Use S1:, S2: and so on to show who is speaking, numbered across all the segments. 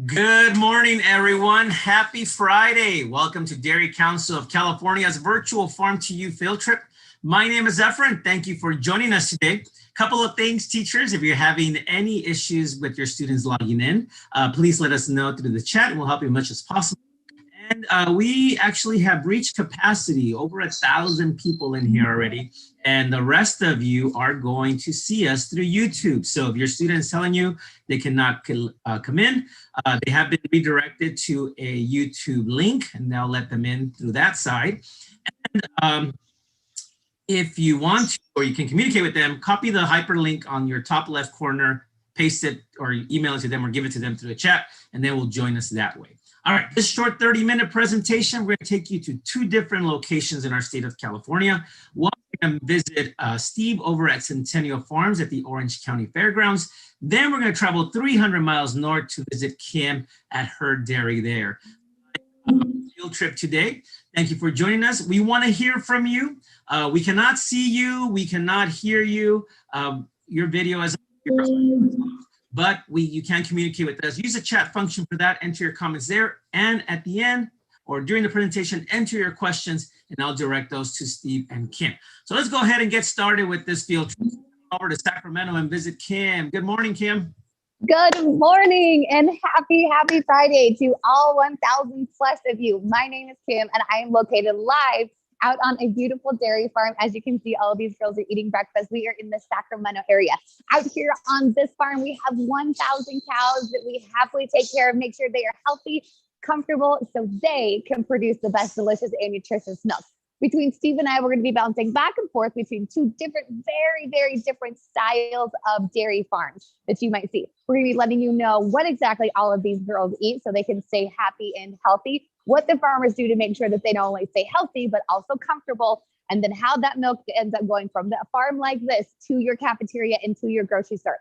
S1: Good morning, everyone. Happy Friday. Welcome to Dairy Council of California's virtual Farm to You field trip. My name is Efren. Thank you for joining us today. Couple of things, teachers. If you're having any issues with your students logging in, please let us know through the chat and we'll help you as much as possible. And we actually have reached capacity, over 1,000 people in here already. And the rest of you are going to see us through YouTube. So if your student is telling you they cannot come in, they have been redirected to a YouTube link and they'll let them in through that side. And if you want to, or you can communicate with them, copy the hyperlink on your top left corner, paste it or email it to them or give it to them through the chat, and they will join us that way. All right, this short 30-minute presentation, we're going to take you to 2 different locations in our state of California. One, we're going to visit Steve over at Centennial Farms at the Orange County Fairgrounds. Then we're going to travel 300 miles north to visit Kim at her dairy there. Field trip today. Thank you for joining us. We want to hear from you. We cannot see you. We cannot hear you. Your video is but you can communicate with us. Use the chat function for that. Enter your comments there. And at the end or during the presentation, enter your questions and I'll direct those to Steve and Kim. So let's go ahead and get started with this field trip. Over to Sacramento and visit Kim. Good morning, Kim.
S2: Good morning and happy Friday to all 1,000 plus of you. My name is Kim and I am located live out on a beautiful dairy farm. As you can see, all of these girls are eating breakfast. We are in the Sacramento area. Out here on this farm, we have 1,000 cows that we happily take care of, make sure they are healthy, comfortable, so they can produce the best delicious and nutritious milk. Between Steve and I, we're going to be bouncing back and forth between 2 different, very different styles of dairy farms that you might see. We're going to be letting you know what exactly all of these girls eat so they can stay happy and healthy, what the farmers do to make sure that they not only stay healthy, but also comfortable, and then how that milk ends up going from the farm like this to your cafeteria and to your grocery store.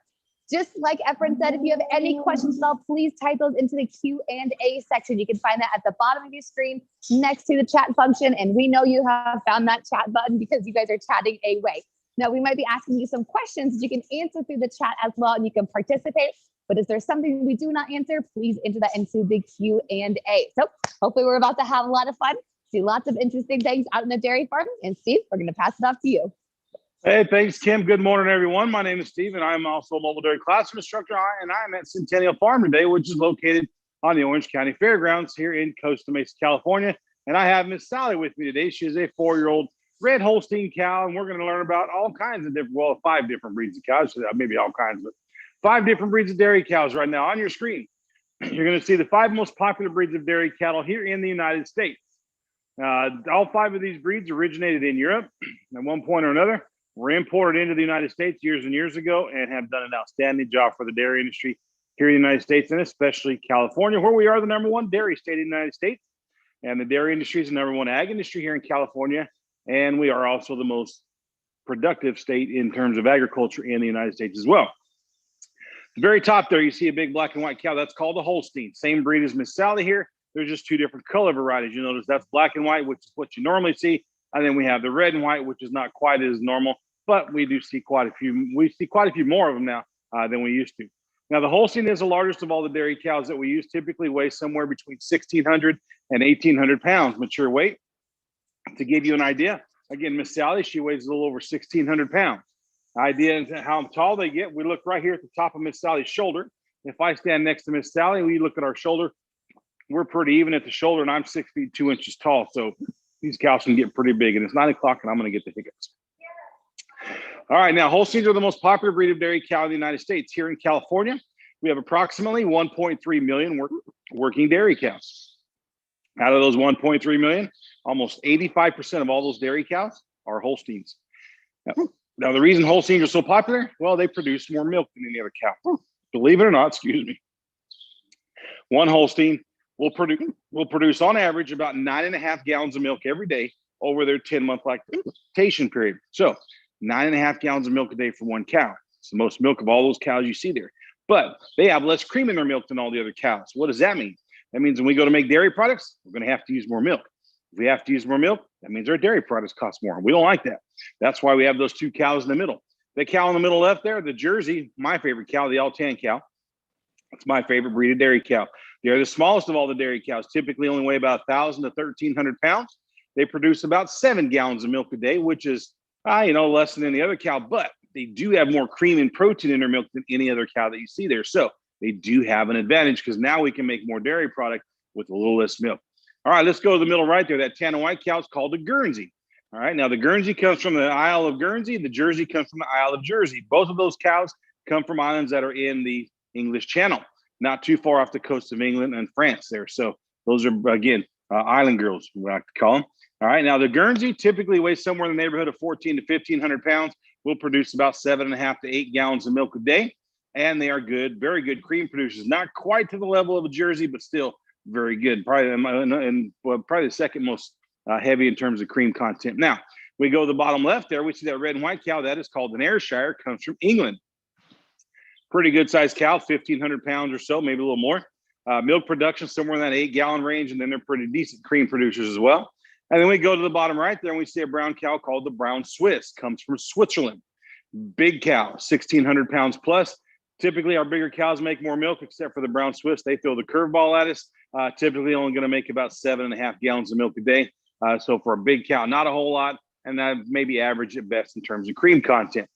S2: Just like Efren said, if you have any questions at all, please type those into the Q&A section. You can find that at the bottom of your screen next to the chat function. And we know you have found that chat button because you guys are chatting away. Now, we might be asking you some questions that you can answer through the chat as well, and you can participate. But if there's something we do not answer, please enter that into the Q&A. So hopefully we're about to have a lot of fun, see lots of interesting things out in the dairy farm. And Steve, we're going to pass it off to you.
S3: Hey, thanks, Kim. Good morning, everyone. My name is Steve, and I'm also a mobile dairy classroom instructor, and I'm at Centennial Farm today, which is located on the Orange County Fairgrounds here in Costa Mesa, California. And I have Miss Sally with me today. She is a 4-year-old red Holstein cow, and we're going to learn about all kinds of different, well, 5 different breeds of cows, maybe all kinds, but 5 different breeds of dairy cows right now on your screen. You're going to see the 5 most popular breeds of dairy cattle here in the United States. All 5 of these breeds originated in Europe at one point or another. Were imported into the United States years and years ago and have done an outstanding job for the dairy industry here in the United States, and especially California, where we are the #1 dairy state in the United States. And the dairy industry is the #1 ag industry here in California. And we are also the most productive state in terms of agriculture in the United States as well. At the very top there, you see a big black and white cow. That's called a Holstein. Same breed as Miss Sally here. There's just 2 different color varieties. You notice that's black and white, which is what you normally see. And then we have the red and white, which is not quite as normal, but we do see quite a few. We see quite a few more of them now than we used to. Now, the Holstein is the largest of all the dairy cows that we use. Typically weighs somewhere between 1,600 and 1,800 pounds mature weight. To give you an idea, again, Miss Sally, she weighs a little over 1,600 pounds. Idea is how tall they get. We look right here at the top of Miss Sally's shoulder. If I stand next to Miss Sally, we look at our shoulder. We're pretty even at the shoulder, and I'm 6 feet 2 inches tall. So these cows can get pretty big, and it's 9 o'clock, and I'm going to get the hiccups. All right, now Holsteins are the most popular breed of dairy cow in the United States. Here in California, we have approximately 1.3 million working dairy cows. Out of those 1.3 million, almost 85% of all those dairy cows are Holsteins. Now, the reason Holsteins are so popular, well, they produce more milk than any other cow. Believe it or not, excuse me. One Holstein will produce on average about 9.5 gallons of milk every day over their 10-month lactation period. So 9.5 gallons of milk a day for one cow. It's the most milk of all those cows you see there. But they have less cream in their milk than all the other cows. What does that mean? That means when we go to make dairy products, we're going to have to use more milk. If we have to use more milk, that means our dairy products cost more. We don't like that. That's why we have those 2 cows in the middle. The cow in the middle left there, the Jersey, my favorite cow, the Altan cow, It's my favorite breed of dairy cow. They're the smallest of all the dairy cows, typically only weigh about 1,000 to 1,300 pounds. They produce about 7 gallons of milk a day, which is, less than any other cow, but they do have more cream and protein in their milk than any other cow that you see there. So they do have an advantage because now we can make more dairy product with a little less milk. All right, let's go to the middle right there. That tan and white cow is called a Guernsey. All right, now the Guernsey comes from the Isle of Guernsey. The Jersey comes from the Isle of Jersey. Both of those cows come from islands that are in the English Channel, not too far off the coast of England and France there. So those are, again, island girls, we like to call them. All right, now the Guernsey typically weighs somewhere in the neighborhood of 14 to 1,500 pounds, will produce about 7.5 to 8 gallons of milk a day. And they are good, very good cream producers. Not quite to the level of a Jersey, but still very good. Probably the second most heavy in terms of cream content. Now, we go to the bottom left there, we see that red and white cow. That is called an Ayrshire, comes from England. Pretty good sized cow, 1,500 pounds or so, maybe a little more. Milk production somewhere in that 8-gallon range, and then they're pretty decent cream producers as well. And then we go to the bottom right there, and we see a brown cow called the Brown Swiss, comes from Switzerland. Big cow, 1,600 pounds plus. Typically, our bigger cows make more milk, except for the Brown Swiss. They throw the curveball at us. Typically, only going to make about 7.5 gallons of milk a day. So for a big cow, not a whole lot, and that maybe average at best in terms of cream content.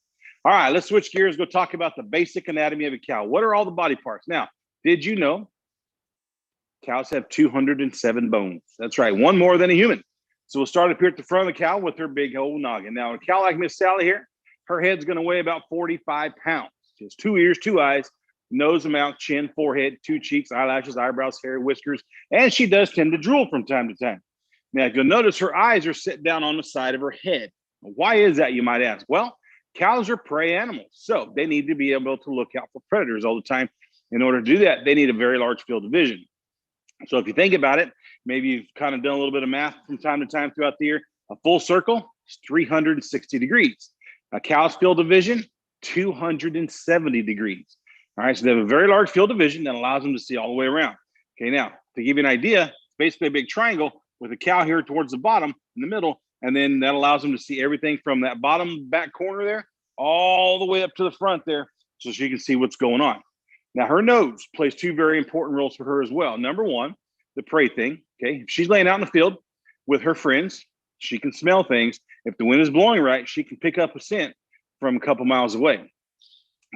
S3: All right, let's switch gears. Go talk about the basic anatomy of a cow. What are all the body parts? Now, did you know cows have 207 bones? That's right, one more than a human. So we'll start up here at the front of the cow with her big old noggin. Now, a cow like Miss Sally here, her head's going to weigh about 45 pounds. She has 2 ears, 2 eyes, nose, mouth, chin, forehead, 2 cheeks, eyelashes, eyebrows, hair, whiskers, and she does tend to drool from time to time. Now, if you'll notice, her eyes are set down on the side of her head. Why is that, you might ask? Well, cows are prey animals, so they need to be able to look out for predators all the time. In order to do that, they need a very large field of vision. So if you think about it, maybe you've kind of done a little bit of math from time to time throughout the year. A full circle is 360 degrees. A cow's field of vision, 270 degrees. All right, so they have a very large field of vision that allows them to see all the way around. Okay, now, to give you an idea, it's basically a big triangle with a cow here towards the bottom in the middle, and then that allows them to see everything from that bottom back corner there all the way up to the front there, so she can see what's going on. Now, her nose plays 2 very important roles for her as well. Number one, the prey thing. Okay, if she's laying out in the field with her friends, she can smell things. If the wind is blowing right, she can pick up a scent from a couple miles away.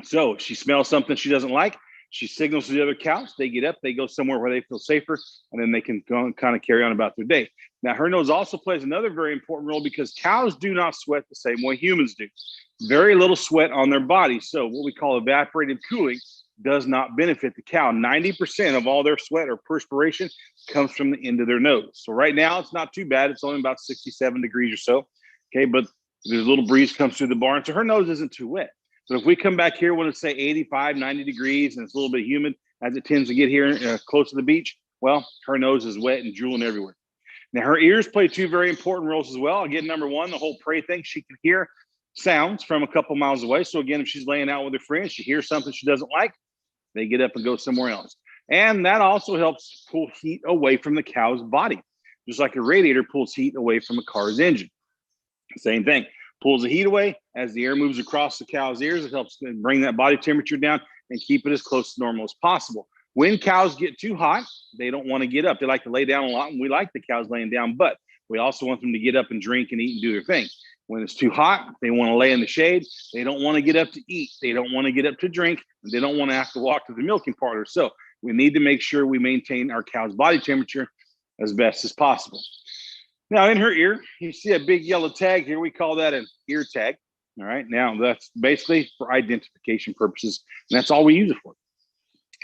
S3: So if she smells something she doesn't like, she signals to the other cows. They get up, they go somewhere where they feel safer, and then they can go and kind of carry on about their day. Now, her nose also plays another very important role because cows do not sweat the same way humans do. Very little sweat on their body. So what we call evaporative cooling does not benefit the cow. 90% of all their sweat or perspiration comes from the end of their nose. So right now, it's not too bad. It's only about 67 degrees or so. Okay, but there's a little breeze comes through the barn, so her nose isn't too wet. But if we come back here when it's, say, 85, 90 degrees, and it's a little bit humid, as it tends to get here close to the beach, well, her nose is wet and drooling everywhere. Now, her ears play 2 very important roles as well. Again, number one, the whole prey thing. She can hear sounds from a couple miles away. So again, if she's laying out with her friends, she hears something she doesn't like, they get up and go somewhere else. And that also helps pull heat away from the cow's body, just like a radiator pulls heat away from a car's engine. Same thing, pulls the heat away. As the air moves across the cow's ears, it helps bring that body temperature down and keep it as close to normal as possible. When cows get too hot, they don't want to get up. They like to lay down a lot, and we like the cows laying down, but we also want them to get up and drink and eat and do their thing. When it's too hot, they want to lay in the shade. They don't want to get up to eat. They don't want to get up to drink. They don't want to have to walk to the milking parlor. So we need to make sure we maintain our cow's body temperature as best as possible. Now, in her ear, you see a big yellow tag here. We call that an ear tag. All right. Now, that's basically for identification purposes, and that's all we use it for.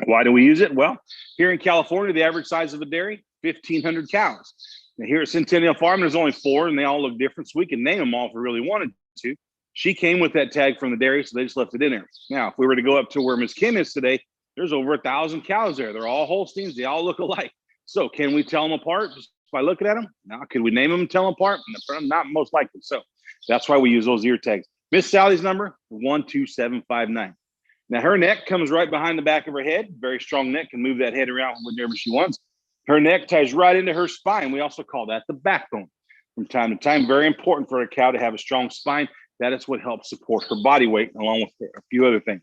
S3: Why do we use it? Well, here in California, the average size of a dairy, 1,500 cows. Now, here at Centennial Farm, there's only 4, and they all look different, so we can name them all if we really wanted to. She came with that tag from the dairy, so they just left it in there. Now, if we were to go up to where Miss Kim is today, there's over 1,000 cows there. They're all Holsteins. They all look alike. So can we tell them apart just by looking at them? Now, could we name them and tell them apart? Not most likely. So that's why we use those ear tags. Miss Sally's number, 12759. Now, her neck comes right behind the back of her head. Very strong neck, can move that head around whenever she wants. Her neck ties right into her spine. We also call that the backbone. From time to time, very important for a cow to have a strong spine. That is what helps support her body weight, along with a few other things.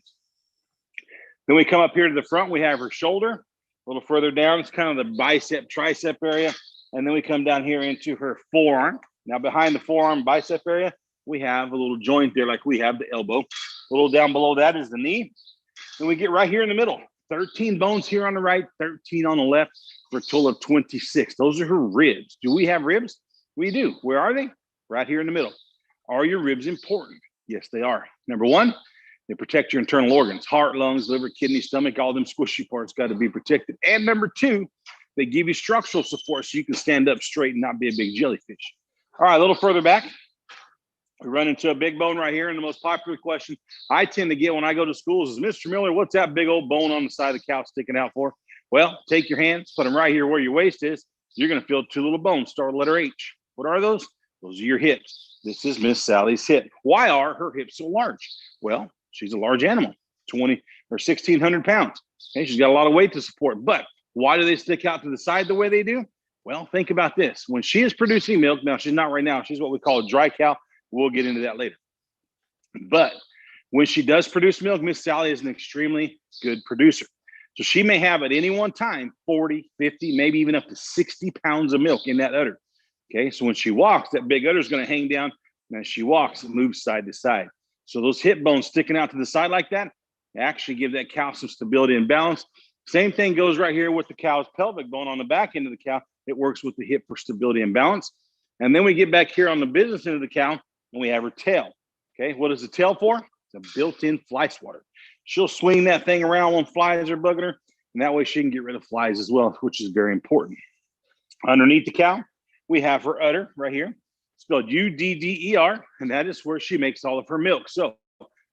S3: Then we come up here to the front. We have her shoulder. A little further down, it's kind of the bicep, tricep area. And then we come down here into her forearm. Now behind the forearm, bicep area, we have a little joint there like we have the elbow. A little down below that is the knee. And we get right here in the middle. 13 bones here on the right, 13 on the left, for a total of 26. Those are her ribs. Do we have ribs? We do. Where are they? Right here in the middle. Are your ribs important? Yes, they are. Number one, they protect your internal organs, heart, lungs, liver, kidney, stomach, all them squishy parts got to be protected. And number two, they give you structural support so you can stand up straight and not be a big jellyfish. All right, a little further back, we run into a big bone right here. And the most popular question I tend to get when I go to schools is, Mr. Miller, what's that big old bone on the side of the cow sticking out for? Well, take your hands, put them right here where your waist is. You're going to feel two little bones, start with letter H. What are those? Those are your hips. This is Miss Sally's hip. Why are her hips so large? Well, she's a large animal, 20 or 1,600 pounds. Okay, she's got a lot of weight to support. But why do they stick out to the side the way they do? Well, think about this. When she is producing milk, now she's not right now. She's what we call a dry cow. We'll get into that later. But when she does produce milk, Miss Sally is an extremely good producer. So she may have at any one time 40, 50, maybe even up to 60 pounds of milk in that udder. Okay, so when she walks, that big udder is going to hang down. And as she walks, it moves side to side. So those hip bones sticking out to the side like that actually give that cow some stability and balance. Same thing goes right here with the cow's pelvic bone on the back end of the cow. It works with the hip for stability and balance. And then we get back here on the business end of the cow, and we have her tail. Okay, what is the tail for? It's a built-in fly swatter. She'll swing that thing around when flies are bugging her, and that way she can get rid of flies as well, which is very important. Underneath the cow, we have her udder right here, spelled U-D-D-E-R, and that is where she makes all of her milk. So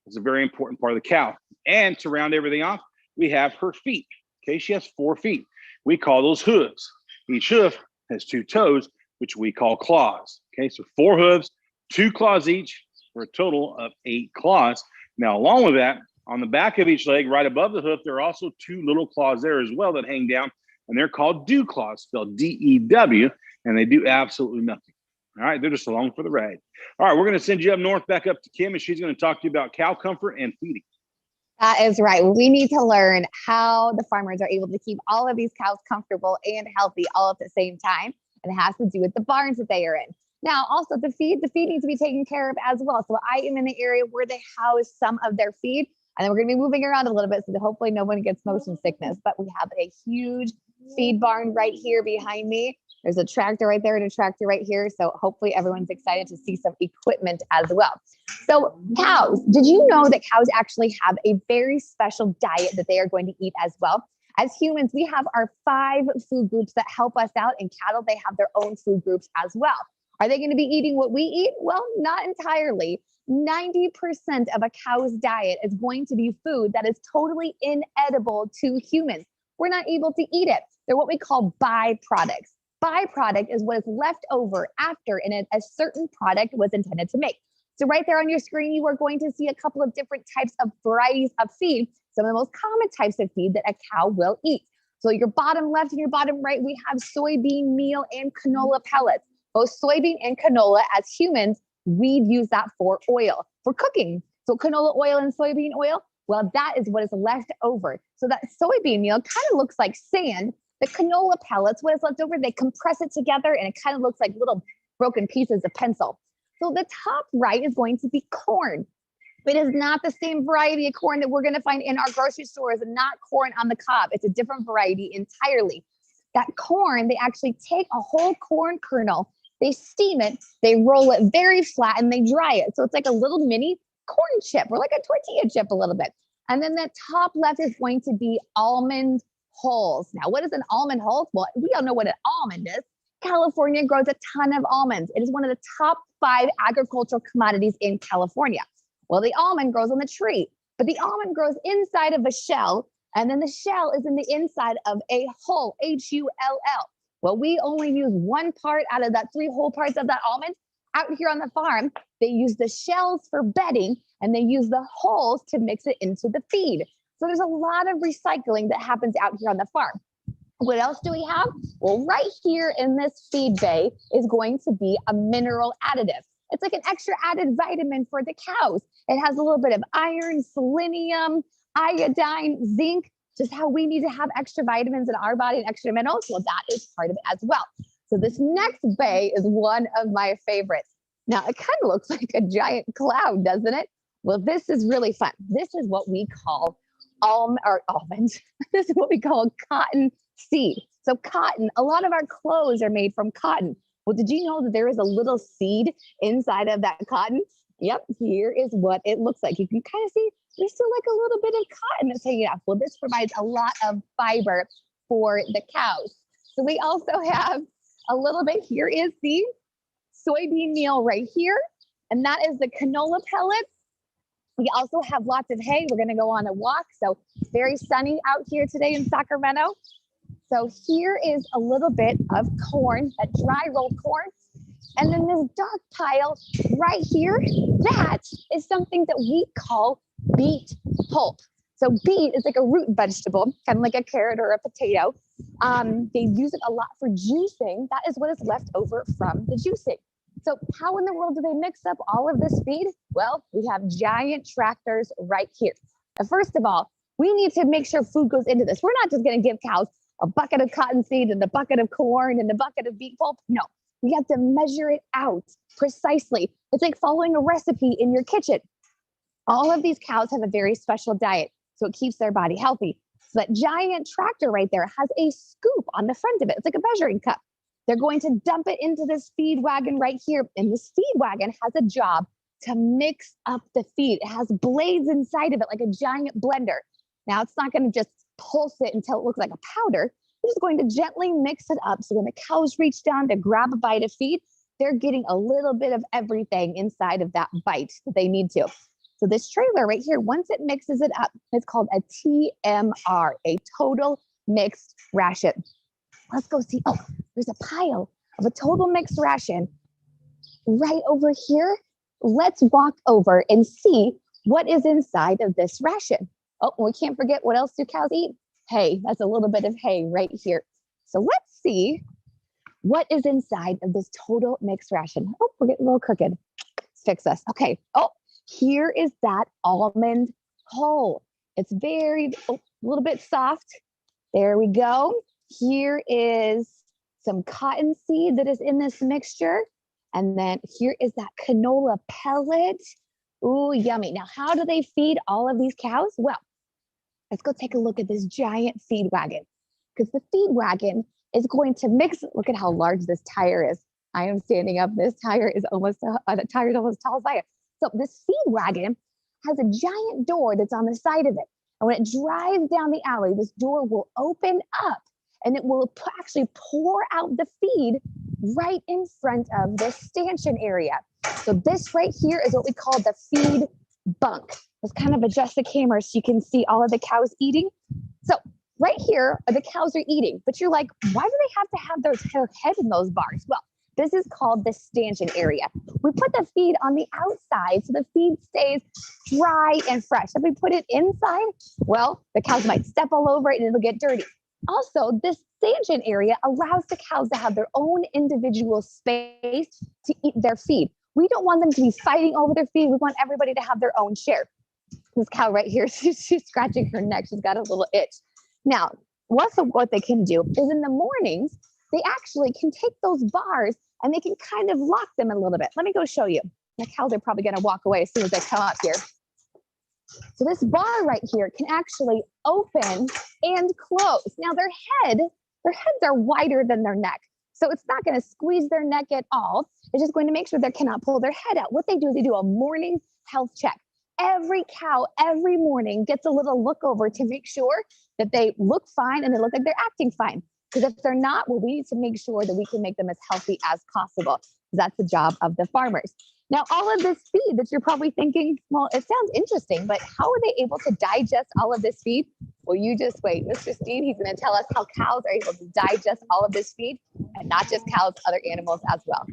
S3: it's a very important part of the cow. And to round everything off, we have her feet. Okay, she has 4 feet. We call those hooves. Each hoof has 2 toes, which we call claws. Okay, so 4 hooves, 2 claws each, for a total of 8 claws. Now, along with that, on the back of each leg, right above the hoof, there are also 2 little claws there as well that hang down, and they're called dew claws, spelled D-E-W, and they do absolutely nothing. All right, they're just along for the ride. All right, we're going to send you up north, back up to Kim, and she's going to talk to you about cow comfort and feeding.
S2: That is right. We need to learn how the farmers are able to keep all of these cows comfortable and healthy all at the same time. And it has to do with the barns that they are in. Now, also the feed needs to be taken care of as well. So I am in the area where they house some of their feed. And then we're going to be moving around a little bit so that hopefully no one gets motion sickness. But we have a huge feed barn right here behind me. There's a tractor right there and a tractor right here. So hopefully everyone's excited to see some equipment as well. So cows, did you know that cows actually have a very special diet that they are going to eat as well? As humans, we have our 5 food groups that help us out, and cattle, they have their own food groups as well. Are they going to be eating what we eat? Well, not entirely. 90% of a cow's diet is going to be food that is totally inedible to humans. We're not able to eat it. They're what we call byproducts. Byproduct is what is left over after a certain product was intended to make. So right there on your screen, you are going to see a couple of different types of varieties of feed, some of the most common types of feed that a cow will eat. So your bottom left and your bottom right, we have soybean meal and canola pellets. Both soybean and canola, as humans, we use that for oil, for cooking. So canola oil and soybean oil, well, that is what is left over. So that soybean meal kind of looks like sand. The canola pellets, what is left over, they compress it together and it kind of looks like little broken pieces of pencil. So the top right is going to be corn. It is not the same variety of corn that we're going to find in our grocery stores, and not corn on the cob. It's a different variety entirely. That corn, they actually take a whole corn kernel, they steam it, they roll it very flat, and they dry it. So it's like a little mini corn chip, or like a tortilla chip a little bit. And then the top left is going to be almond hulls. Now, what is an almond hull? Well, we all know what an almond is. California grows a ton of almonds. It is one of the top 5 agricultural commodities in California. Well, the almond grows on the tree, but the almond grows inside of a shell, and then the shell is in the inside of a hull, H-U-L-L. Well, we only use one part out of that 3 whole parts of that almond. Out here on the farm, they use the shells for bedding, and they use the hulls to mix it into the feed. So there's a lot of recycling that happens out here on the farm. What else do we have? Well, right here in this feed bay is going to be a mineral additive. It's like an extra added vitamin for the cows. It has a little bit of iron, selenium, iodine, zinc, just how we need to have extra vitamins in our body and extra minerals. Well, that is part of it as well. So this next bay is one of my favorites. Now, it kind of looks like a giant cloud, doesn't it? Well, this is really fun. This is what we call almonds. This is what we call cotton seed. So cotton, a lot of our clothes are made from cotton. Well, did you know that there is a little seed inside of that cotton? Yep, here is what it looks like. You can kind of see there's still like a little bit of cotton that's hanging out. Well, this provides a lot of fiber for the cows. So we also have a little bit, here is the soybean meal right here, and that is the canola pellets. We also have lots of hay. We're gonna go on a walk. So very sunny out here today in Sacramento. So here is a little bit of corn, that dry rolled corn. And then this dark pile right here, that is something that we call beet pulp. So beet is like a root vegetable, kind of like a carrot or a potato. They use it a lot for juicing. That is what is left over from the juicing. So how in the world do they mix up all of this feed? Well, we have giant tractors right here. First of all, we need to make sure food goes into this. We're not just going to give cows a bucket of cottonseed and a bucket of corn and a bucket of beet pulp. No, we have to measure it out precisely. It's like following a recipe in your kitchen. All of these cows have a very special diet, so it keeps their body healthy. So that giant tractor right there has a scoop on the front of it. It's like a measuring cup. They're going to dump it into this feed wagon right here. And this feed wagon has a job to mix up the feed. It has blades inside of it, like a giant blender. Now, it's not going to just pulse it until it looks like a powder. It's just going to gently mix it up. So when the cows reach down to grab a bite of feed, they're getting a little bit of everything inside of that bite that they need to. So this trailer right here, once it mixes it up, it's called a TMR, a total mixed ration. Let's go see. Oh, there's a pile of a total mixed ration right over here. Let's walk over and see what is inside of this ration. Oh, we can't forget, what else do cows eat? Hay. That's a little bit of hay right here. So let's see what is inside of this total mixed ration. Oh, we're getting a little crooked. Let's fix this. Okay. Oh, here is that almond hull. It's a little bit soft. There we go. Here is some cotton seed that is in this mixture. And then here is that canola pellet. Ooh, yummy. Now, how do they feed all of these cows? Well, let's go take a look at this giant feed wagon, because the feed wagon is going to mix. Look at how large this tire is. I am standing up. This tire is almost the tire is almost as tall as I am. So this feed wagon has a giant door that's on the side of it. And when it drives down the alley, this door will open up and it will actually pour out the feed right in front of this stanchion area. So this right here is what we call the feed bunk. Let's kind of adjust the camera so you can see all of the cows eating. So right here, the cows are eating, but you're like, why do they have to have their head in those bars? Well, this is called the stanchion area. We put the feed on the outside so the feed stays dry and fresh. If we put it inside, well, the cows might step all over it and it'll get dirty. Also, this stanchion area allows the cows to have their own individual space to eat their feed. We don't want them to be fighting over their feed. We want everybody to have their own share. This cow right here, she's scratching her neck. She's got a little itch. Now, what they can do is in the mornings, they actually can take those bars and they can kind of lock them a little bit. Let me go show you. The cows are probably going to walk away as soon as they come up here. So this bar right here can actually open and close. Now their heads are wider than their neck. So it's not going to squeeze their neck at all. It's just going to make sure they cannot pull their head out. What they do is they do a morning health check. Every cow every morning gets a little look over to make sure that they look fine and they look like they're acting fine. Because if they're not, well, we need to make sure that we can make them as healthy as possible. That's the job of the farmers. Now, all of this feed that you're probably thinking, well, it sounds interesting, but how are they able to digest all of this feed? Well, you just wait. Mr. Steve, he's going to tell us how cows are able to digest all of this feed, and not just cows, other animals as well.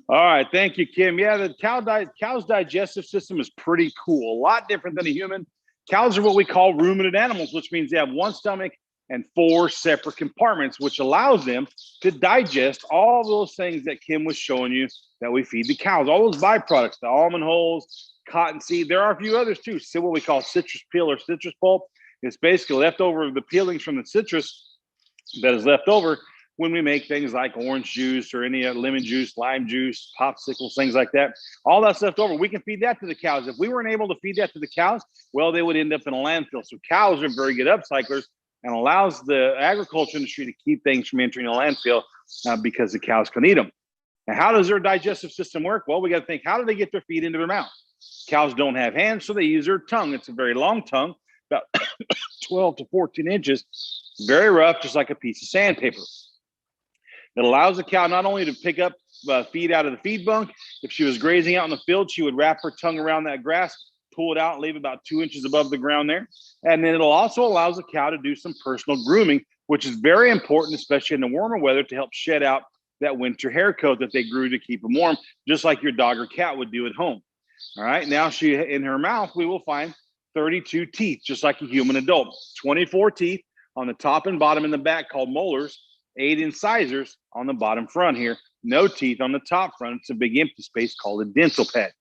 S3: All right. Thank you, Kim. Yeah, the cow's digestive system is pretty cool. A lot different than a human. Cows are what we call ruminant animals, which means they have one stomach and 4 separate compartments, which allows them to digest all those things that Kim was showing you that we feed the cows, all those byproducts, the almond hulls, cottonseed. There are a few others too. So what we call citrus peel or citrus pulp. It's basically leftover the peelings from the citrus that is left over when we make things like orange juice or any lemon juice, lime juice, popsicles, things like that. All that's left over, we can feed that to the cows. If we weren't able to feed that to the cows, well, they would end up in a landfill. So cows are very good upcyclers and allows the agriculture industry to keep things from entering a landfill because the cows can eat them. Now, how does their digestive system work? Well, we got to think, how do they get their feed into their mouth? Cows don't have hands, so they use their tongue. It's a very long tongue, about 12 to 14 inches, very rough, just like a piece of sandpaper. It allows the cow not only to pick up feed out of the feed bunk. If she was grazing out in the field, she would wrap her tongue around that grass, pull it out, and leave about 2 inches above the ground there. And then it'll also allow the cow to do some personal grooming, which is very important, especially in the warmer weather, to help shed out that winter hair coat that they grew to keep them warm, just like your dog or cat would do at home. All right, now she, in her mouth, we will find 32 teeth, just like a human adult. 24 teeth on the top and bottom in the back called molars, 8 incisors on the bottom front here, no teeth on the top front. It's a big empty space called a dental pad.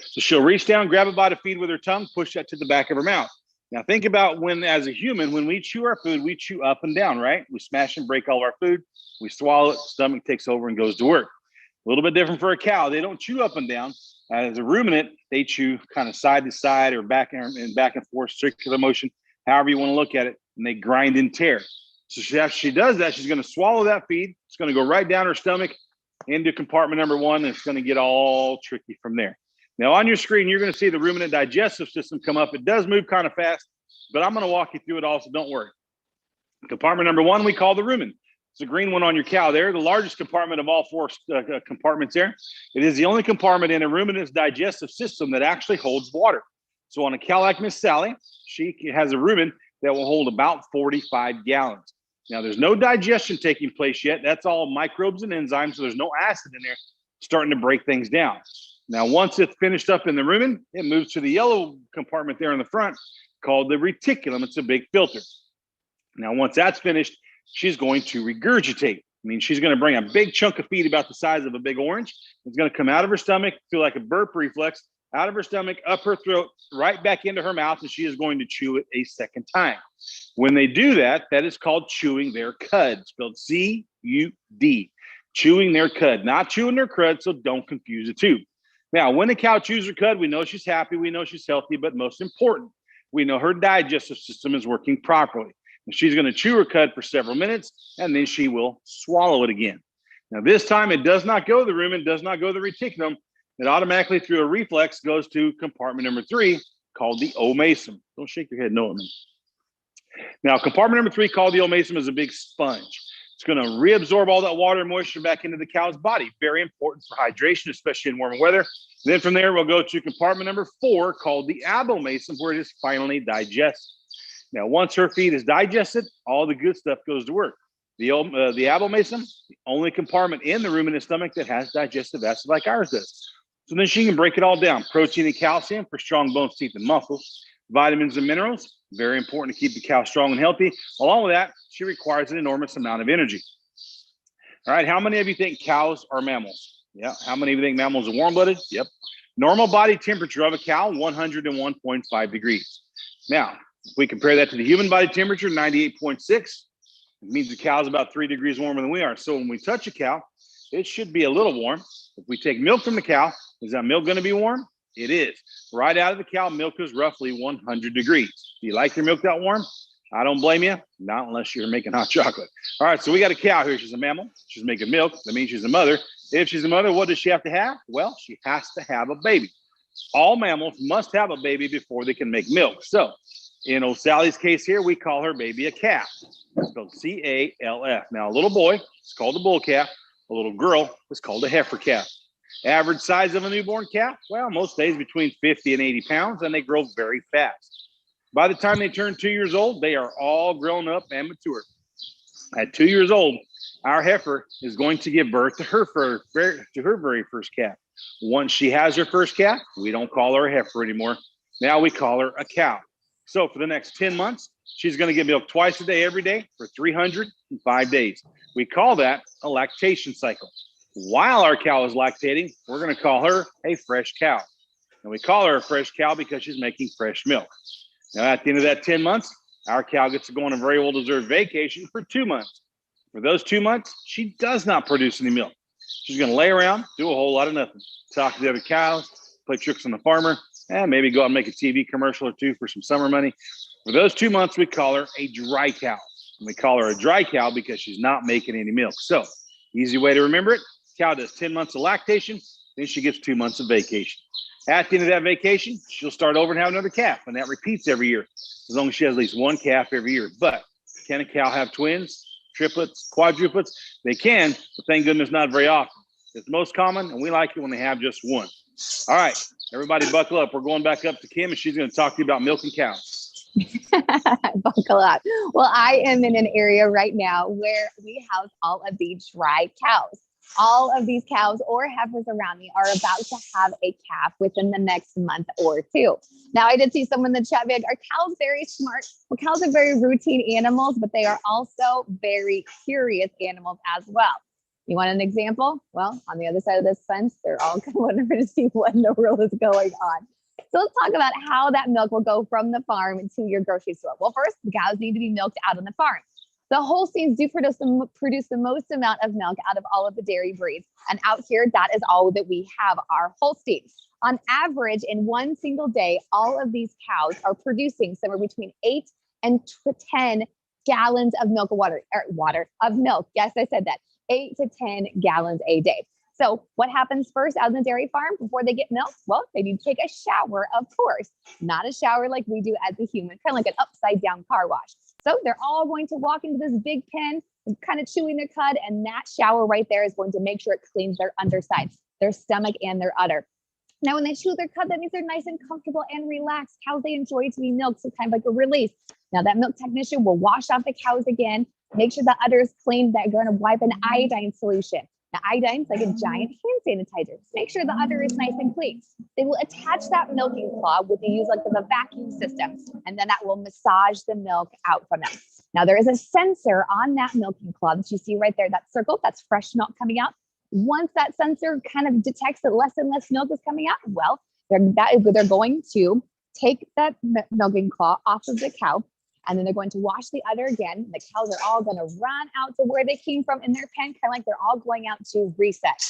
S3: So she'll reach down, grab a bite of feed with her tongue, push that to the back of her mouth. Now think about when, as a human, when we chew our food, we chew up and down, right? We smash and break all our food. We swallow it, stomach takes over and goes to work. A little bit different for a cow. They don't chew up and down. As a ruminant, they chew kind of side to side or back and forth, circular motion, however you want to look at it, and they grind and tear. So after she does that, she's going to swallow that feed. It's going to go right down her stomach into compartment number 1, and it's going to get all tricky from there. Now on your screen, you're going to see the ruminant digestive system come up. It does move kind of fast, but I'm going to walk you through it all, so don't worry. Compartment number 1, we call the rumen. It's the green one on your cow there, the largest compartment of all 4 compartments there. It is the only compartment in a ruminant's digestive system that actually holds water. So on a cow like Miss Sally, she has a rumen that will hold about 45 gallons. Now, there's no digestion taking place yet. That's all microbes and enzymes, so there's no acid in there starting to break things down. Now, once it's finished up in the rumen, it moves to the yellow compartment there in the front called the reticulum. It's a big filter. Now, once that's finished, she's going to regurgitate. I mean, she's going to bring a big chunk of feed about the size of a big orange. It's going to come out of her stomach, feel like a burp reflex, out of her stomach, up her throat, right back into her mouth, and she is going to chew it a second time. When they do that, that is called chewing their cud, spelled C-U-D, chewing their cud, not chewing their crud, so don't confuse the two. Now, when the cow chews her cud, we know she's happy, we know she's healthy, but most important, we know her digestive system is working properly. And she's going to chew her cud for several minutes, and then she will swallow it again. Now, this time, it does not go to the rumen, does not go to the reticulum. It automatically, through a reflex, goes to compartment number 3, called the omasum. Don't shake your head no at me. Now, compartment number 3, called the omasum, is a big sponge. It's going to reabsorb all that water and moisture back into the cow's body. Very important for hydration, especially in warmer weather. And then from there, we'll go to compartment number 4, called the abomasum, where it is finally digested. Now, once her feed is digested, all the good stuff goes to work. The abomasum, the only compartment in the ruminant stomach that has digestive acid like ours does. So then she can break it all down. Protein and calcium for strong bones, teeth, and muscles. Vitamins and minerals, very important to keep the cow strong and healthy. Along with that, she requires an enormous amount of energy. All right, how many of you think cows are mammals? Yeah, how many of you think mammals are warm-blooded? Yep. Normal body temperature of a cow, 101.5 degrees. Now, if we compare that to the human body temperature, 98.6, it means the cow's about 3 degrees warmer than we are. So when we touch a cow, it should be a little warm. If we take milk from the cow, is that milk going to be warm? It is. Right out of the cow, milk is roughly 100 degrees. Do you like your milk that warm? I don't blame you. Not unless you're making hot chocolate. All right, so we got a cow here. She's a mammal. She's making milk. That means she's a mother. If she's a mother, what does she have to have? Well, she has to have a baby. All mammals must have a baby before they can make milk. So in old Sally's case here, we call her baby a calf. It's spelled C-A-L-F. Now, a little boy, it's called a bull calf. A little girl is called a heifer calf. Average size of a newborn calf? Well, most days between 50 and 80 pounds, and they grow very fast. By the time they turn 2 years old, they are all grown up and mature. At 2 years old, our heifer is going to give birth to her very first calf. Once she has her first calf, we don't call her a heifer anymore. Now we call her a cow. So for the next 10 months, she's going to get milk twice a day, every day for 305 days. We call that a lactation cycle. While our cow is lactating, we're going to call her a fresh cow. And we call her a fresh cow because she's making fresh milk. Now, at the end of that 10 months, our cow gets to go on a very well-deserved vacation for 2 months. For those 2 months, she does not produce any milk. She's going to lay around, do a whole lot of nothing, talk to the other cows, play tricks on the farmer, and maybe go out and make a TV commercial or two for some summer money. For those 2 months, we call her a dry cow. And we call her a dry cow because she's not making any milk. So, easy way to remember it, cow does 10 months of lactation, then she gets 2 months of vacation. At the end of that vacation, she'll start over and have another calf, and that repeats every year, as long as she has at least one calf every year. But can a cow have twins, triplets, quadruplets? They can, but thank goodness not very often. It's most common, and we like it when they have just one. All right, everybody buckle up. We're going back up to Kim, and she's going to talk to you about milking cows.
S2: Buckle up. Well, I am in an area right now where we house all of these dry cows. All of these cows or heifers around me are about to have a calf within the next month or two. Now, I did see someone in the chat being, are cows very smart? Well, cows are very routine animals, but they are also very curious animals as well. You want an example? Well, on the other side of this fence, they're all going to see what in the world is going on. So let's talk about how that milk will go from the farm to your grocery store. Well, first, the cows need to be milked out on the farm. The Holsteins do produce the most amount of milk out of all of the dairy breeds. And out here, that is all that we have, our Holsteins. On average, in one single day, all of these cows are producing somewhere between 8 and 10 gallons of milk of milk. Yes, I said that. 8 to 10 gallons a day. So what happens first out on the dairy farm before they get milk? Well, they need to take a shower, of course. Not a shower like we do as a human, kind of like an upside down car wash. So they're all going to walk into this big pen, kind of chewing their cud, and that shower right there is going to make sure it cleans their underside, their stomach, and their udder. Now, when they chew their cud, that means they're nice and comfortable and relaxed. Cows, they enjoy to be milked, so kind of like a release. Now, that milk technician will wash off the cows again, make sure the udder is clean. They're going to wipe an iodine solution. Now, iodine is like a giant hand sanitizer. Make sure the udder is nice and clean. They will attach that milking cloth with the use of a vacuum system, and then that will massage the milk out from them. Now, there is a sensor on that milking cloth that you see right there, that circle, that's fresh milk coming out. Once that sensor kind of detects that less and less milk is coming out, well, they're going to take that milking cloth off of the cow, and then they're going to wash the udder again. The cows are all going to run out to where they came from in their pen, kind of like they're all going out to reset.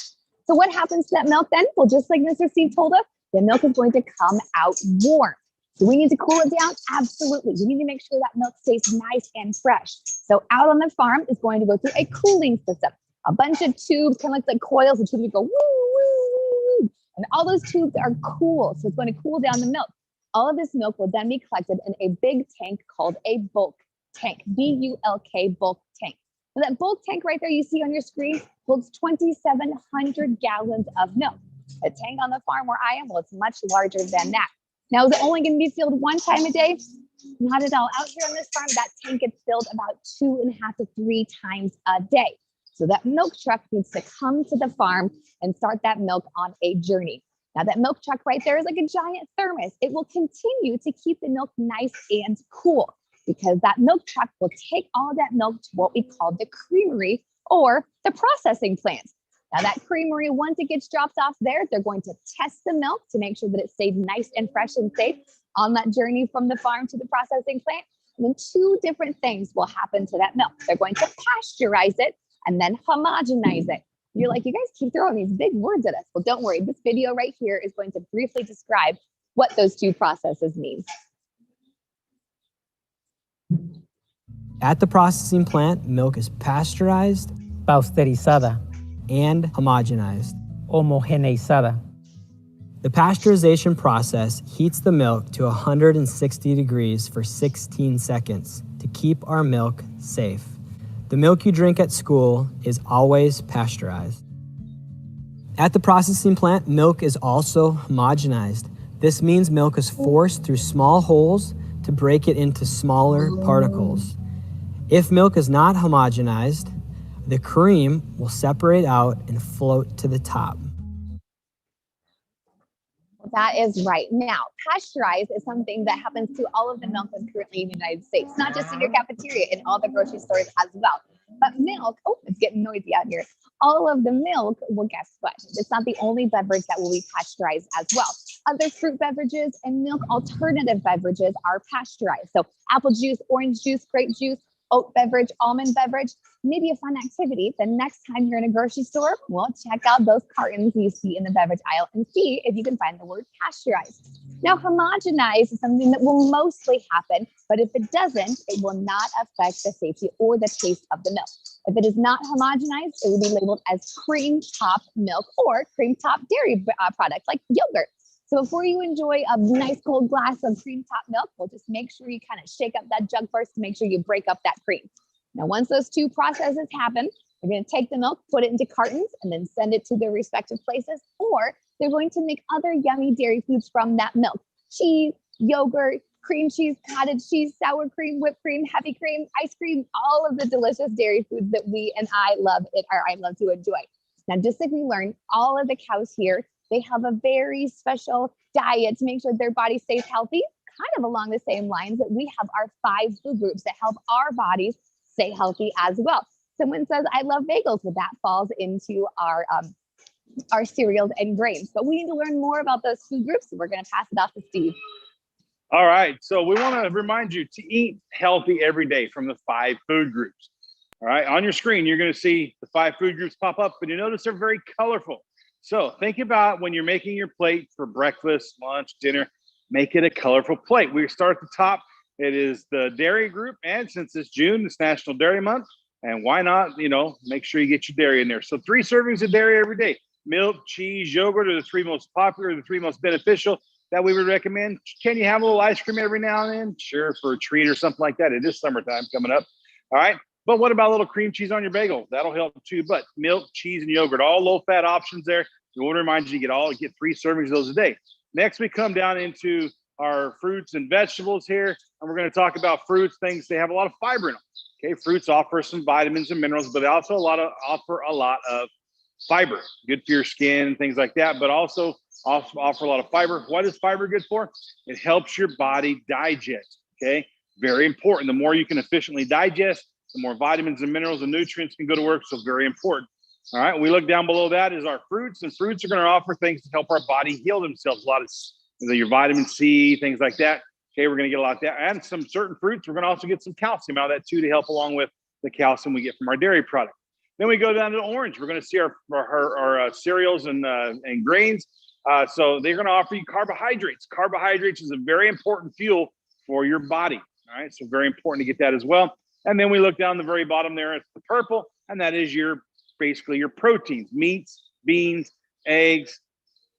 S2: So what happens to that milk then? Well, just like Mr. Steve told us, the milk is going to come out warm. Do we need to cool it down? Absolutely. We need to make sure that milk stays nice and fresh. So out on the farm is going to go through a cooling system. A bunch of tubes, kind of like coils, and tubes that go woo, woo, woo. And all those tubes are cool. So it's going to cool down the milk. All of this milk will then be collected in a big tank called a bulk tank, B-U-L-K, bulk tank. And that bulk tank right there you see on your screen holds 2,700 gallons of milk. A tank on the farm where I am, well, it's much larger than that. Now, is it only going to be filled one time a day? Not at all. Out here on this farm, that tank gets filled about 2.5 to 3 times a day. So that milk truck needs to come to the farm and start that milk on a journey. Now, that milk truck right there is like a giant thermos. It will continue to keep the milk nice and cool because that milk truck will take all of that milk to what we call the creamery or the processing plant. Now, that creamery, once it gets dropped off there, they're going to test the milk to make sure that it stays nice and fresh and safe on that journey from the farm to the processing plant. And then 2 different things will happen to that milk. They're going to pasteurize it and then homogenize it. You're like, you guys keep throwing these big words at us. Well, don't worry. This video right here is going to briefly describe what those 2 processes mean.
S4: At the processing plant, milk is pasteurized,
S5: pasteurizada,
S4: and homogenized.
S5: homogeneizada.
S4: The pasteurization process heats the milk to 160 degrees for 16 seconds to keep our milk safe. The milk you drink at school is always pasteurized. At the processing plant, milk is also homogenized. This means milk is forced through small holes to break it into smaller particles. If milk is not homogenized, the cream will separate out and float to the top.
S2: That is right. Now, pasteurized is something that happens to all of the milk that's currently in the United States, not just in your cafeteria, in all the grocery stores as well. But milk, oh, it's getting noisy out here. All of the milk, well, guess what? It's not the only beverage that will be pasteurized as well. Other fruit beverages and milk alternative beverages are pasteurized. So apple juice, orange juice, grape juice, oat beverage, almond beverage. Maybe a fun activity. The next time you're in a grocery store, well, check out those cartons you see in the beverage aisle and see if you can find the word pasteurized. Now, homogenized is something that will mostly happen, but if it doesn't, it will not affect the safety or the taste of the milk. If it is not homogenized, it will be labeled as cream top milk or cream top dairy products like yogurt. So before you enjoy a nice cold glass of cream top milk, we'll just make sure you kind of shake up that jug first to make sure you break up that cream. Now, once those two processes happen, they're going to take the milk, put it into cartons, and then send it to their respective places, or they're going to make other yummy dairy foods from that milk. Cheese, yogurt, cream cheese, cottage cheese, sour cream, whipped cream, heavy cream, ice cream, all of the delicious dairy foods that I love to enjoy. Now, just like we learned, all of the cows here, they have a very special diet to make sure their body stays healthy, kind of along the same lines that we have our 5 food groups that help our bodies stay healthy as well. Someone says, I love bagels, but that falls into our cereals and grains. But we need to learn more about those food groups. So we're going to pass it off to Steve.
S3: All right. So we want to remind you to eat healthy every day from the 5 food groups. All right. On your screen, you're going to see the 5 food groups pop up, but you notice they're very colorful. So think about when you're making your plate for breakfast, lunch, dinner, make it a colorful plate. We start at the top. It is the dairy group. And since it's June, it's National Dairy Month. And why not, make sure you get your dairy in there. So 3 servings of dairy every day. Milk, cheese, yogurt are the 3 most popular, the 3 most beneficial that we would recommend. Can you have a little ice cream every now and then? Sure, for a treat or something like that. It is summertime coming up. All right. But what about a little cream cheese on your bagel? That'll help too. But milk, cheese, and yogurt, all low-fat options there. We want to remind you to get 3 servings of those a day. Next, we come down into our fruits and vegetables here, and we're going to talk about fruits, things they have a lot of fiber in them. Okay, fruits offer some vitamins and minerals, but they also offer a lot of fiber, good for your skin and things like that, but also offer a lot of fiber. What is fiber good for? It helps your body digest, okay? Very important. The more you can efficiently digest, the more vitamins and minerals and nutrients can go to work, so very important. All right, we look down below that is our fruits, and fruits are going to offer things to help our body heal themselves. A lot of your vitamin C, things like that. Okay, we're going to get a lot of that. And some certain fruits, we're going to also get some calcium out of that too to help along with the calcium we get from our dairy product. Then we go down to orange. We're going to see our cereals and grains. So they're going to offer you carbohydrates. Carbohydrates is a very important fuel for your body. All right, so very important to get that as well. And then we look down the very bottom there, it's the purple, and that is basically your proteins, meats, beans, eggs,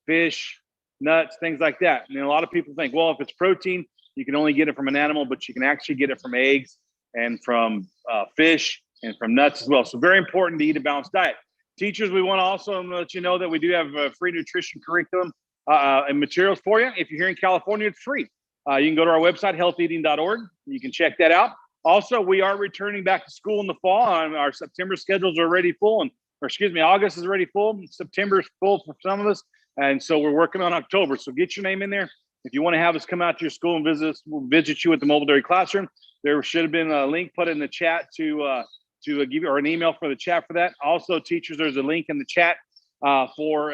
S3: fish, nuts, things like that. And a lot of people think, well, if it's protein, you can only get it from an animal, but you can actually get it from eggs and from fish and from nuts as well. So very important to eat a balanced diet. Teachers, we want to also let you know that we do have a free nutrition curriculum and materials for you. If you're here in California, it's free. You can go to our website, healtheating.org. You can check that out. Also, we are returning back to school in the fall. Our September schedules are already full, August is already full. September is full for some of us. And so we're working on October. So get your name in there. If you want to have us come out to your school and visit us, we'll visit you at the Mobile Dairy Classroom. There should have been a link put in the chat to give you, or an email for the chat for that. Also, teachers, there's a link in the chat for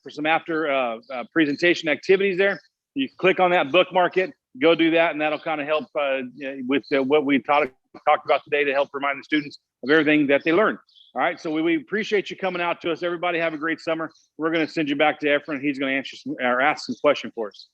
S3: some after presentation activities there. You click on that, bookmark it, go do that, and that'll kind of help with what we talked about today to help remind the students of everything that they learned. All right, so we appreciate you coming out to us. Everybody have a great summer. We're going to send you back to Efren. He's going to ask some questions for us.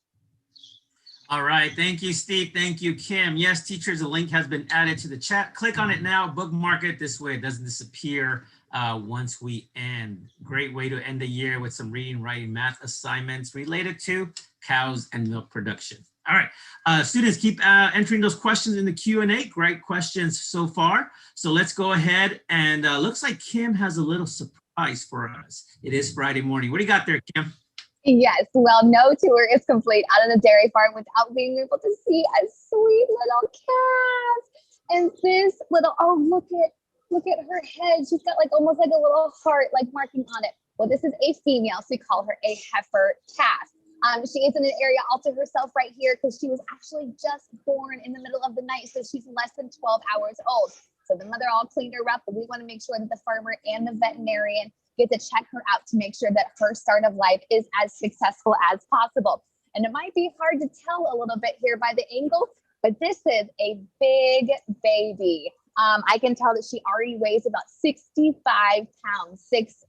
S1: All right. Thank you, Steve. Thank you, Kim. Yes, teachers, a link has been added to the chat. Click on it now, bookmark it. This way it doesn't disappear once we end. Great way to end the year with some reading, writing, math assignments related to cows and milk production. All right, students, keep entering those questions in the Q&A. Great questions so far. So let's go ahead and looks like Kim has a little surprise for us. It is Friday morning. What do you got there, Kim?
S2: Yes, well, no tour is complete out of the dairy farm without being able to see a sweet little calf. And this little, oh, look at her head. She's got almost like a little heart marking on it. Well, this is a female, so we call her a heifer calf. She is in an area all to herself right here because she was actually just born in the middle of the night, so she's less than 12 hours old. So the mother all cleaned her up, but we want to make sure that the farmer and the veterinarian get to check her out to make sure that her start of life is as successful as possible. And it might be hard to tell a little bit here by the angle, but this is a big baby. I can tell that she already weighs about 65 pounds, 60.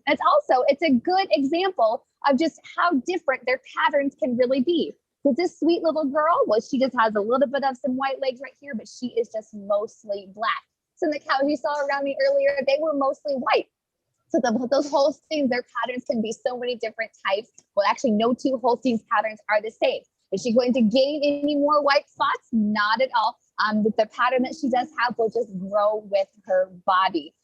S2: It's a good example of just how different their patterns can really be. So this sweet little girl, well, she just has a little bit of some white legs right here, but she is just mostly black. So the cows you saw around me earlier, they were mostly white. So those Holsteins, their patterns can be so many different types. Well, actually, no two Holsteins patterns are the same. Is she going to gain any more white spots? Not at all. The pattern that she does have will just grow with her body.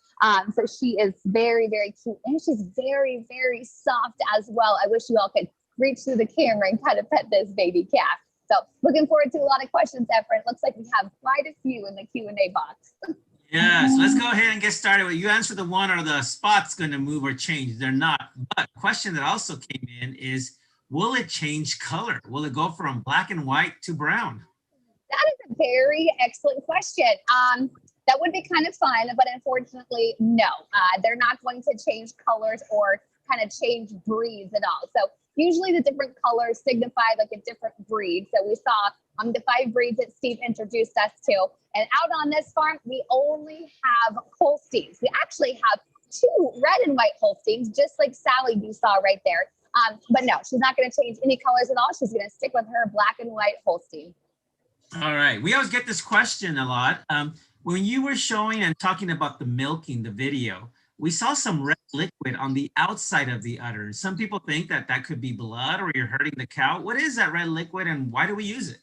S2: So she is very, very cute, and she's very, very soft as well. I wish you all could reach through the camera and kind of pet this baby calf. So looking forward to a lot of questions, Efren. Looks like we have quite a few in the Q&A box.
S1: Yes, let's go ahead and get started. Well, you answer the one, are the spots going to move or change? They're not. But a question that also came in is, will it change color? Will it go from black and white to brown?
S2: That is a very excellent question. That would be kind of fun, but unfortunately, no. They're not going to change colors or kind of change breeds at all. So usually the different colors signify like a different breed. So we saw the 5 breeds that Steve introduced us to. And out on this farm, we only have Holsteins. We actually have 2 red and white Holsteins, just like Sally you saw right there. But no, she's not going to change any colors at all. She's going to stick with her black and white Holstein.
S1: All right. We always get this question a lot. When you were showing and talking about the milking, the video, we saw some red liquid on the outside of the udder. Some people think that that could be blood or you're hurting the cow. What is that red liquid and why do we use it?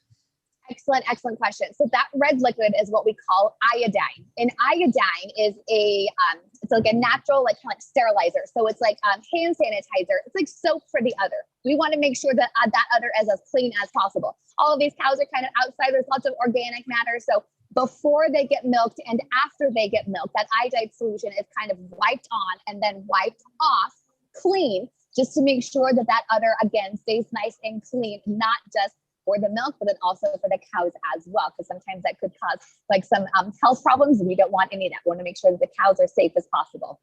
S2: Excellent question. So that red liquid is what we call iodine. And iodine is it's like a natural, like kind of like sterilizer. So it's like hand sanitizer. It's like soap for the udder. We want to make sure that that udder is as clean as possible. All of these cows are kind of outside. There's lots of organic matter. So before they get milked and after they get milked, that iodine solution is kind of wiped on and then wiped off clean, just to make sure that that udder, again, stays nice and clean, not just for the milk, but then also for the cows as well, because sometimes that could cause like some health problems. We don't want any of that. We want to make sure that the cows are safe as possible.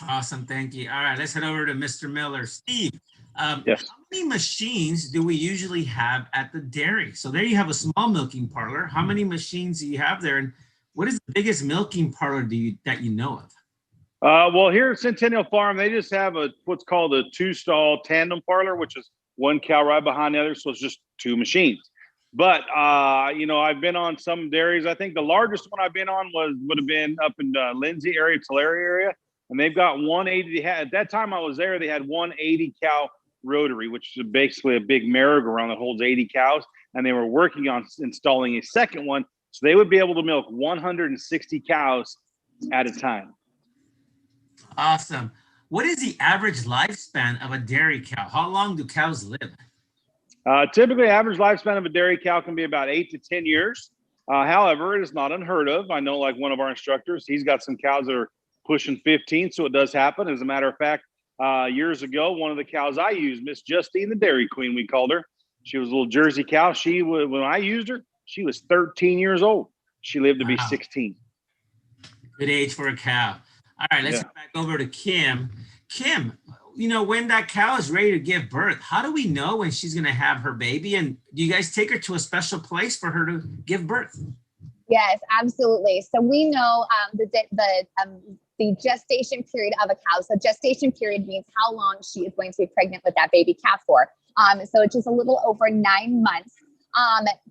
S1: Awesome, thank you. All right, let's head over to Mr. Miller. Steve,
S3: Yes.
S1: how many machines do we usually have at the dairy? So there you have a small milking parlor. How many machines do you have there? And what is the biggest milking parlor that you know of?
S3: Well, here at Centennial Farm, they just have what's called a 2-stall tandem parlor, which is one cow right behind the other. So it's just 2 machines. But, I've been on some dairies. I think the largest one I've been on would have been up in Lindsay area, Tulare area. And they've got 180. At that time I was there, they had 180 cow rotary, which is basically a big merry-go-round that holds 80 cows. And they were working on installing a second one. So they would be able to milk 160 cows at a time.
S1: Awesome. What is the average lifespan of a dairy cow? How long do cows live?
S3: Typically, average lifespan of a dairy cow can be about 8 to 10 years. However, it is not unheard of. I know like one of our instructors, he's got some cows that are pushing 15, so it does happen. As a matter of fact, years ago, one of the cows I used, Miss Justine, the Dairy Queen, we called her. She was a little Jersey cow. When I used her, she was 13 years old. She lived to be 16.
S1: Good age for a cow. All right, let's get back over to Kim. Kim, when that cow is ready to give birth, how do we know when she's going to have her baby? And do you guys take her to a special place for her to give birth?
S2: Yes, absolutely. So we know the gestation period of a cow. So gestation period means how long she is going to be pregnant with that baby calf for. So it's just a little over 9 months.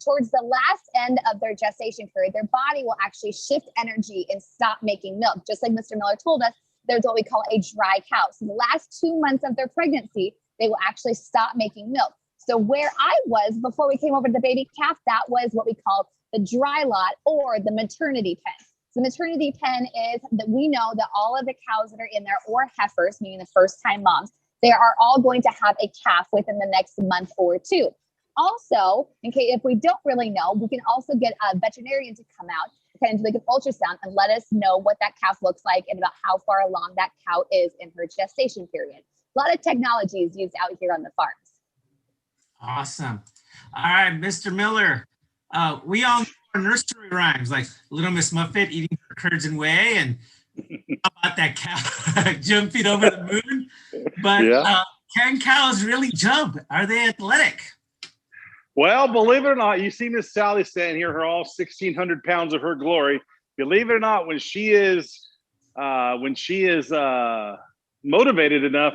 S2: Towards the last end of their gestation period, their body will actually shift energy and stop making milk. Just like Mr. Miller told us, there's what we call a dry cow. So the last 2 months of their pregnancy, they will actually stop making milk. So where I was before we came over to the baby calf, that was what we call the dry lot or the maternity pen. So maternity pen is that we know that all of the cows that are in there, or heifers, meaning the first time moms, they are all going to have a calf within the next month or 2. Also, in case if we don't really know, we can also get a veterinarian to come out, kind of do like an ultrasound and let us know what that calf looks like and about how far along that cow is in her gestation period. A lot of technology is used out here on the farms.
S1: Awesome. All right, Mr. Miller, we all know our nursery rhymes like Little Miss Muffet eating her curds and whey, and how about that cow jumping over the moon? But Can cows really jump? Are they athletic?
S3: Well, believe it or not, you see Miss Sally standing here, her all 1,600 pounds of her glory. Believe it or not, when she is motivated enough,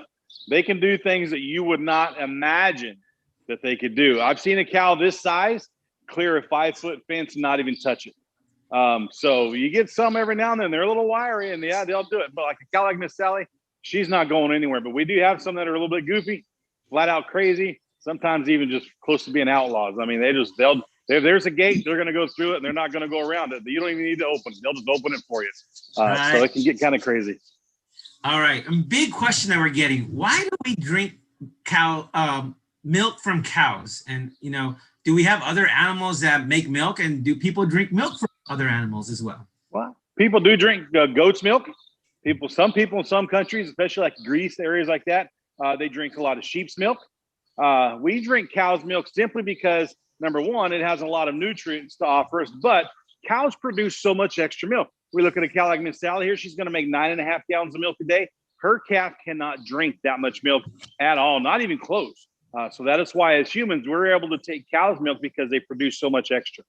S3: they can do things that you would not imagine that they could do. I've seen a cow this size clear a 5-foot fence and not even touch it. So you get some every now and then. They're a little wiry, and yeah, they'll do it. But like a cow like Miss Sally, she's not going anywhere. But we do have some that are a little bit goofy, flat out crazy. Sometimes even just close to being outlaws. I mean, if there's a gate, they're going to go through it, and they're not going to go around it. You don't even need to open it. They'll just open it for you.
S1: Right.
S3: So it can get kind of crazy.
S1: All right. A big question that we're getting: why do we drink milk from cows? And do we have other animals that make milk? And do people drink milk from other animals as well?
S3: Well, people do drink goat's milk. Some people in some countries, especially like Greece areas like that, they drink a lot of sheep's milk. We drink cow's milk simply because, number one, it has a lot of nutrients to offer us, but cows produce so much extra milk. We look at a cow like Miss Sally here, she's going to make 9.5 gallons of milk a day. Her calf cannot drink that much milk at all, not even close. So that is why as humans, we're able to take cow's milk because they produce so much extra.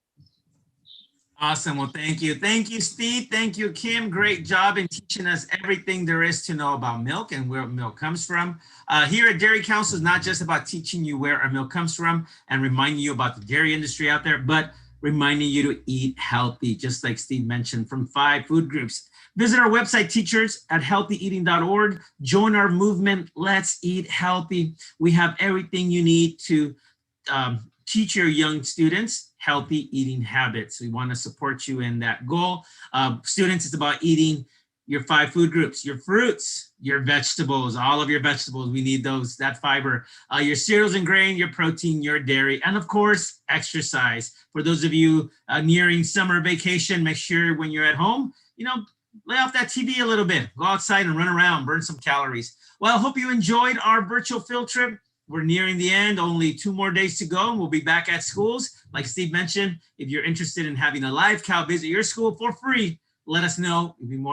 S1: Awesome. Well, thank you. Thank you, Steve. Thank you, Kim. Great job in teaching us everything there is to know about milk and where milk comes from. Here at Dairy Council is not just about teaching you where our milk comes from and reminding you about the dairy industry out there, but reminding you to eat healthy, just like Steve mentioned, from 5 food groups. Visit our website, teachers at healthyeating.org. Join our movement. Let's eat healthy. We have everything you need to teach your young students healthy eating habits. We want to support you in that goal. Students, it's about eating your 5 food groups, your fruits, your vegetables, all of your vegetables. We need those, that fiber, your cereals and grain, your protein, your dairy, and of course, exercise. For those of you nearing summer vacation, make sure when you're at home, lay off that TV a little bit, go outside and run around, burn some calories. Well, I hope you enjoyed our virtual field trip. We're nearing the end, only 2 more days to go, and we'll be back at schools. Like Steve mentioned, if you're interested in having a live cow visit your school for free, let us know. We'd be more